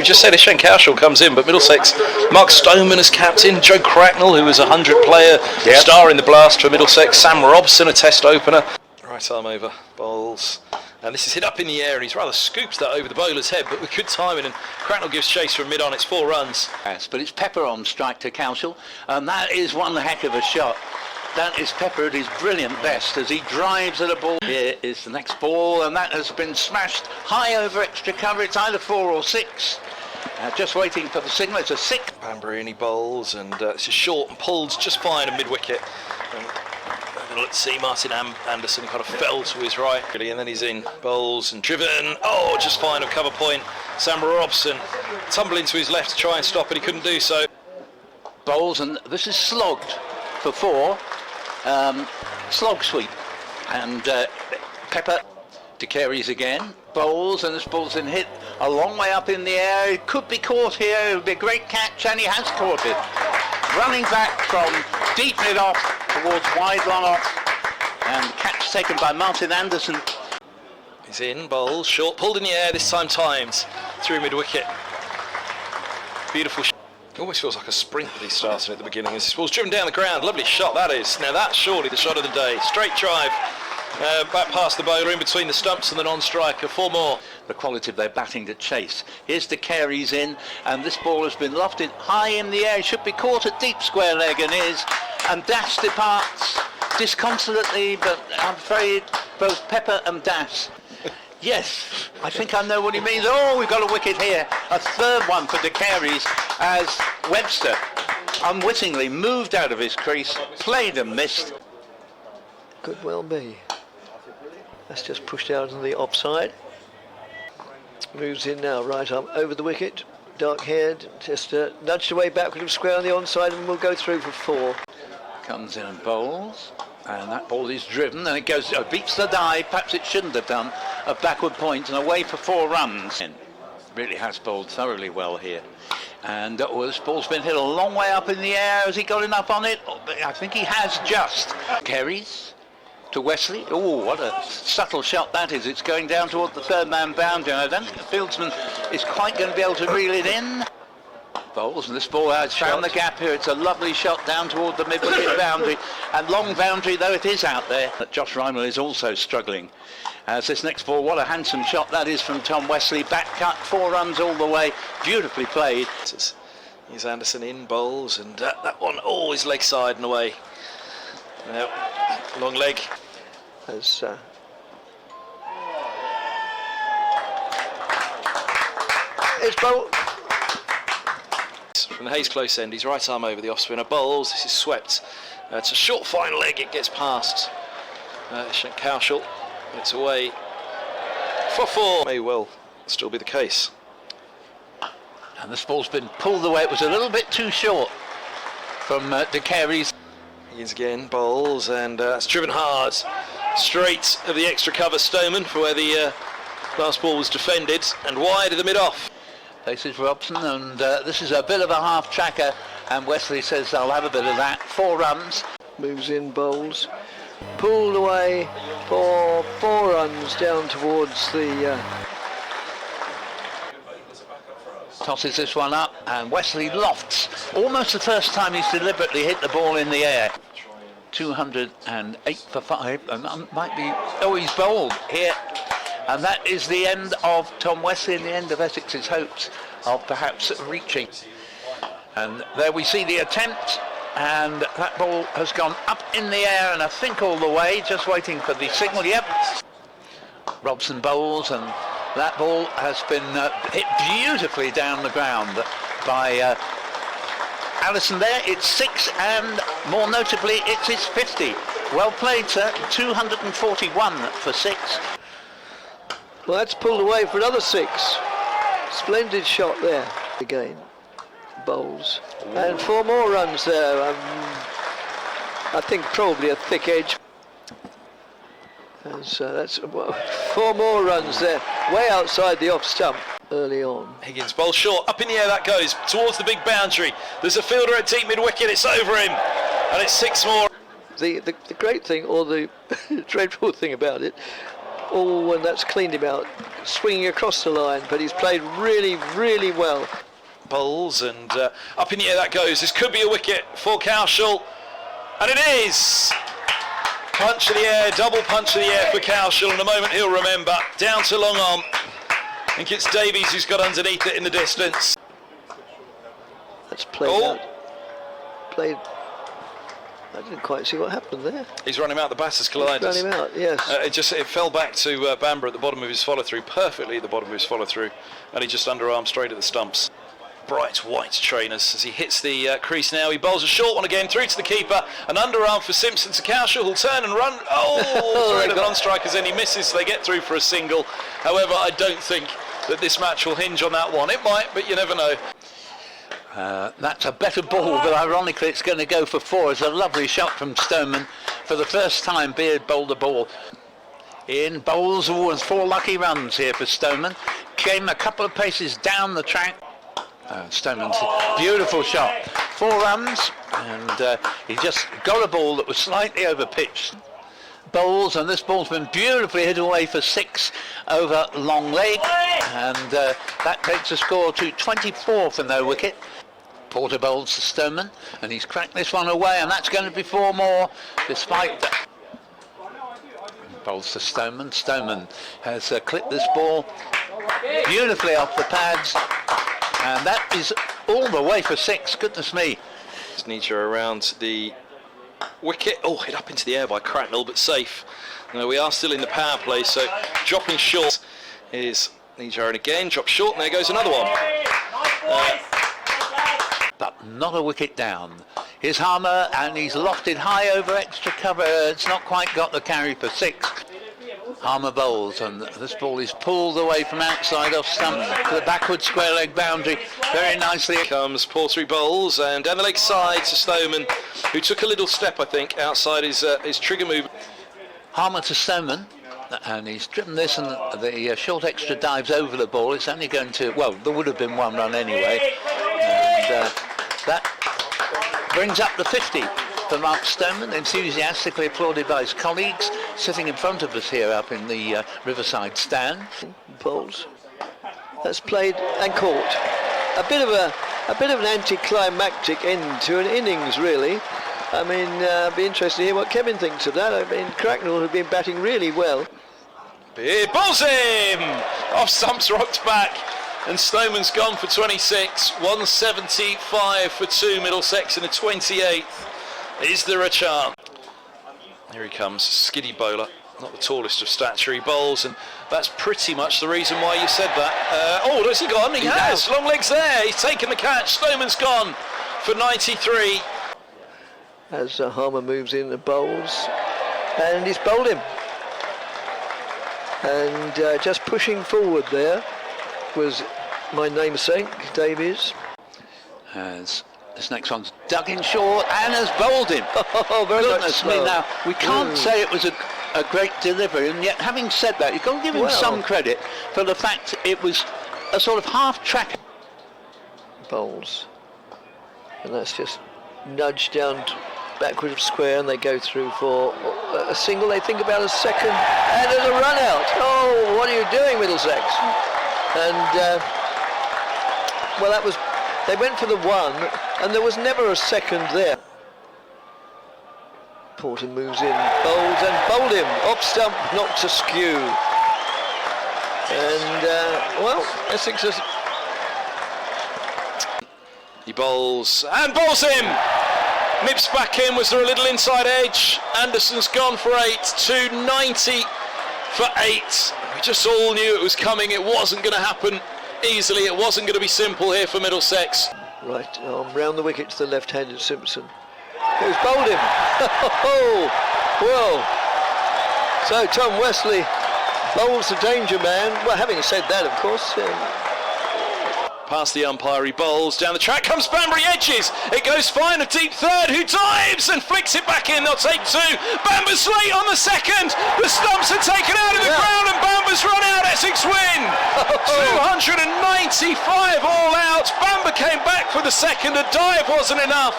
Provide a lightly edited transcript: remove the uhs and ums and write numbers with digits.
just said Chelmsford comes in, but Middlesex, Mark Stoneman as captain, Joe Cracknell, who was a 100-player star in the Blast for Middlesex, Sam Robson, a test opener. Right arm over, bowls. And this is hit up in the air, and he's rather scoops that over the bowler's head, but with good timing, and Cracknell gives chase from mid-on. It's 4 runs. Yes, but it's Pepper on strike to Chelmsford, and that is one heck of a shot. That is Pepper at his brilliant best as he drives at a ball. Here is the next ball, and that has been smashed high over extra cover. It's either 4 or 6. Just waiting for the signal. It's a 6. Bambarini bowls, and it's just short and pulled just fine at mid-wicket. Let's see, Martin Anderson kind of fell to his right, really, and then he's in, bowls and driven. Oh, just fine of cover point. Sam Robson tumbling to his left to try and stop it. He couldn't do so. Bowls, and this is slogged for 4. Slog sweep, and Pepper to carries again. Bowls, and this ball's been hit a long way up in the air. It could be caught here. It would be a great catch, and he has caught it. Running back from deep mid off towards wide long off, and catch taken by Martin Anderson. He's in, bowls, short, pulled in the air, this time times through mid wicket. Beautiful shot. It almost feels like a sprint that he's starting at the beginning. As this ball's driven down the ground, lovely shot that is. Now that's surely the shot of the day. Straight drive, back past the bowler, in between the stumps and the non-striker. 4 more. The quality of their batting to chase. Here's the carries in, and this ball has been lofted high in the air. It should be caught at deep square leg, and is. And Das departs disconsolately, but I'm afraid both Pepper and Das. Yes, I think I know what he means. Oh, we've got a wicket here. A 3rd one for the carries as Webster unwittingly moved out of his crease, played and missed. Could well be. That's just pushed out on the offside. Moves in now, right arm over the wicket. Dark haired, just nudged away backward of square on the onside, and will go through for 4. Comes in and bowls, and that ball is driven, and it goes, beats the dive, perhaps it shouldn't have done, a backward point, and away for 4 runs. Really has bowled thoroughly well here. And this ball's been hit a long way up in the air. Has he got enough on it? I think he has just. Carries to Wesley. Oh, what a subtle shot that is. It's going down toward the 3rd man boundary. I don't think the fieldsman is quite going to be able to reel it in. Bowls, and this ball has found the gap here. It's a lovely shot down toward the mid-wicket boundary, and long boundary though it is out there. But Josh Rymel is also struggling. As this next ball, what a handsome shot that is from Tom Wesley. Back cut, 4 runs all the way. Beautifully played. Here's Anderson in, bowls, and that one, oh, his leg side and away. Now, long leg. As it's bowl. From the Hayes close end, he's right arm over the off spinner, bowls. This is swept. It's a short fine leg, it gets past Chelmsford. It's away for 4. May well still be the case. And this ball's been pulled away. It was a little bit too short from De Carey's. Higgins again, bowls, and it's driven hard. Straight of the extra cover Stoneman for where the last ball was defended, and wide of the mid-off. Faces Robson, and this is a bit of a half-tracker, and Wesley says I'll have a bit of that. 4 runs. Moves in, bowls. Pulled away for 4 runs down towards the... Tosses this one up, and Wesley lofts. Almost the first time he's deliberately hit the ball in the air. 208 for 5, and might be... Oh, he's bowled here. And that is the end of Tom Wesley and the end of Essex's hopes of perhaps reaching. And there we see the attempt, and that ball has gone up in the air and I think all the way, just waiting for the signal. Yep. Robson bowls, and that ball has been hit beautifully down the ground by Allison there. It's 6, and more notably it's his 50. Well played, sir. 241 for 6. Well, that's pulled away for another 6. Splendid shot there. Again, bowls. And 4 more runs there. I think probably a thick edge. And so that's 4 more runs there. Way outside the off stump early on. Higgins bowls short. Up in the air that goes. Towards the big boundary. There's a fielder at deep mid-wicket. It's over him. And it's 6 more. The great thing, or the dreadful thing about it, when that's cleaned him out, swinging across the line, but he's played really, really well. Bowls and up in the air that goes. This could be a wicket for Cowshall, and it is. Punch of the air, double punch of the air for Cowshall, and a moment he'll remember. Down to long on. I think it's Davies who's got underneath it in the distance. That's played out. Played. I didn't quite see what happened there. He's running out the batters colliders. He's running out, yes. It fell back to Bamber at the bottom of his follow through, perfectly at the bottom of his follow through, and he just underarmed straight at the stumps. Bright white trainers as he hits the crease now. He bowls a short one again through to the keeper. An underarm for Simpson to Cowshall, who'll turn and run. Oh, through to the non-strikers, and he misses. So they get through for a single. However, I don't think that this match will hinge on that one. It might, but you never know. That's a better ball, but ironically it's going to go for 4. It's a lovely shot from Stoneman. For the first time, Beard bowled the ball. In bowls, was 4 lucky runs here for Stoneman. Came a couple of paces down the track. Stoneman's beautiful shot. 4 runs, and he just got a ball that was slightly over pitched. Bowls, and this ball's been beautifully hit away for 6 over long leg, and that takes the score to 24 for no wicket. Porter bowls to Stoneman, and he's cracked this one away, and that's going to be 4 more, despite that. Bowls to Stoneman. Stoneman has clipped this ball beautifully off the pads, and that is all the way for 6. Goodness me. Nija around the wicket. Oh, hit up into the air by Cracknell, but safe. We are still in the power play, so dropping short is Nija, and again drops short, and there goes another one. But not a wicket down. Here's Harmer, and he's lofted high over extra cover. It's not quite got the carry for 6. Harmer bowls, and this ball is pulled away from outside off stump to the backward square leg boundary. Very nicely. Comes Porter bowls, and down the leg side to Stoneman, who took a little step, I think, outside his trigger move. Harmer to Stoneman, and he's driven this, and the short extra dives over the ball. It's only going to, well, there would have been 1 run anyway, and that brings up the 50 for Mark Stoneman, enthusiastically applauded by his colleagues sitting in front of us here up in the Riverside stand. Bowls. That's played and caught. A bit of an anticlimactic end to an innings, really. I mean, be interested to hear what Kevin thinks of that. I mean, Cracknell have been batting really well. Beard bowls him! Off stumps, rocked back, and Stoneman's gone for 26. 175 for 2 Middlesex in the 28th. Is there a chance? Here he comes, skiddy bowler, not the tallest of stature. He bowls, and that's pretty much the reason why you said that. Has he gone? He has. Long legs there. He's taken the catch. Stoneman's gone for 93. As Harmer moves in the bowls, and he's bowled him. And just pushing forward there was my namesake, Davies. As this next one's dug in short and has bowled him. Oh, very goodness me! Now we can't say it was a great delivery, and yet having said that, you've got to give him some credit for the fact it was a sort of half-track. Bowls, and that's just nudged down backward of square, and they go through for a single. They think about a second, and there's a run out. Oh, what are you doing, Middlesex? And well, that was. They went for the 1, and there was never a second there. Porter moves in, bowls, and bowled him. Off stump, knocked askew. And, well, Essex has... He bowls, and bowls him! Nips back in. Was there a little inside edge? Anderson's gone for 8. 290 for 8. We just all knew it was coming. It wasn't going to happen easily. It wasn't going to be simple here for Middlesex. Right, round the wicket to the left-handed Simpson. Who's bowled him? Well, so Tom Wesley bowls the danger man. Well, having said that, of course. Past the umpire, he bowls. Down the track comes Banbury, edges. It goes fine, a deep third, who dives and flicks it back in. They'll take 2. Bamber's late on the second. The stumps are taken out of the ground, and Bamber's run out. Essex win. 295 all out. Bamber came back for the second. A dive wasn't enough.